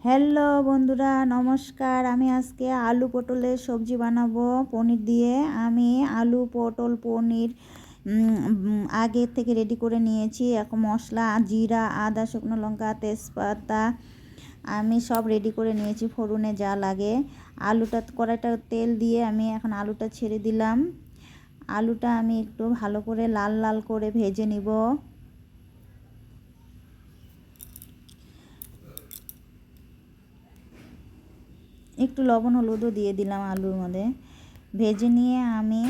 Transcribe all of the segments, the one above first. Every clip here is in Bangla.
হ্যালো বন্ধুরা, নমস্কার। আমি আজকে আলু পটলের সবজি বানাবো পনির দিয়ে। আমি আলু পটল পনির আগে থেকে রেডি করে নিয়েছি। এখন মশলা জিরা, আদা, শুকনো লঙ্কা, তেজপাতা আমি সব রেডি করে নিয়েছি। ফোড়নে যা লাগে আলুটা কড়াইটা তেল দিয়ে আমি এখন আলুটা ছেড়ে দিলাম। আলুটা আমি একটু ভালো করে লাল লাল করে ভেজে নিব। একটু লবণ হলুদও দিয়ে দিলাম আলুর মধ্যে। ভেজে নিয়ে আমি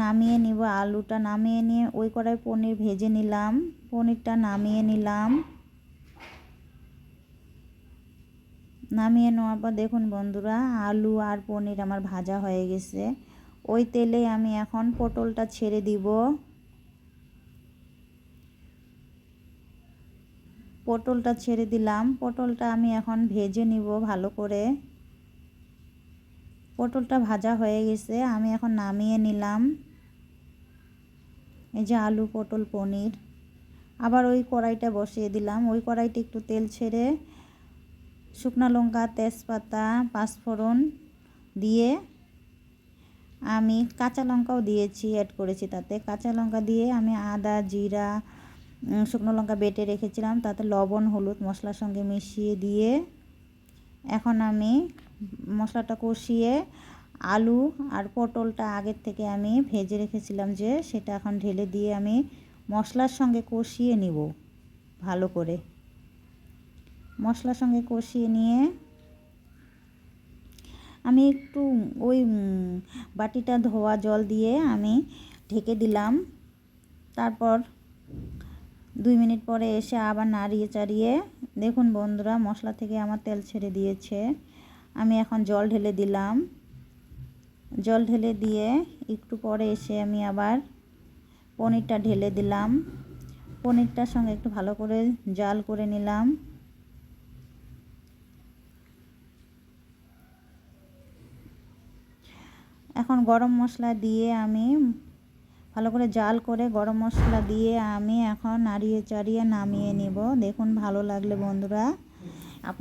নামিয়ে নিব। আলুটা নামিয়ে নিয়ে ওই কড়াই পনির ভেজে নিলাম। পনিরটা নামিয়ে নিলাম। নামিয়ে নেওয়ার পর দেখুন বন্ধুরা, আলু আর পনির আমার ভাজা হয়ে গেছে। ওই তেলে আমি এখন পটলটা ছেড়ে দিব। পটলটা ছেড়ে দিলাম। পটলটা আমি এখন ভেজে নিব ভালো করে। পটলটা ভাজা হয়ে গেছে, আমি এখন নামিয়ে নিলাম। এই যে আলু পটল পনির। আবার ওই কড়াইটা বসিয়ে দিলাম। ওই কড়াইতে একটু তেল ছেড়ে শুকনো লঙ্কা, তেজপাতা, পাঁচফোড়ন দিয়ে আমি কাঁচা লঙ্কাও দিয়েছি, অ্যাড করেছি তাতে। কাঁচা লঙ্কা দিয়ে আমি আদা, জিরা, শুকনো লঙ্কা বেটে রেখেছিলাম, তাতে লবণ হলুদ মশলার সঙ্গে মিশিয়ে দিয়ে এখন আমি মশলাটা কষিয়ে আলু আর পটলটা আগের থেকে আমি ভেজে রেখেছিলাম যে, সেটা এখন ঢেলে দিয়ে আমি মশলার সঙ্গে কষিয়ে নিব ভালো করে। মশলার সঙ্গে কষিয়ে নিয়ে আমি একটু ওই বাটিটা ধোয়া জল দিয়ে আমি ঢেকে দিলাম। তারপর 2 মিনিট পরে এসে আবার নাড়িয়ে চাড়িয়ে দেখুন বন্ধুরা, মশলা থেকে আমার তেল ছেড়ে দিয়েছে। আমি এখন জল ঢেলে দিলাম। জল ঢেলে দিয়ে একটু পরে এসে আমি আবার পনিরটা ঢেলে দিলাম। পনিরটার সঙ্গে একটু ভালো করে জাল করে নিলাম। এখন গরম মশলা দিয়ে আমি ভালো করে জাল করে গরম মশলা দিয়ে আমি এখন নাড়িয়ে চাড়িয়ে নামিয়ে নেব। দেখুন ভালো লাগলে বন্ধুরা আপনার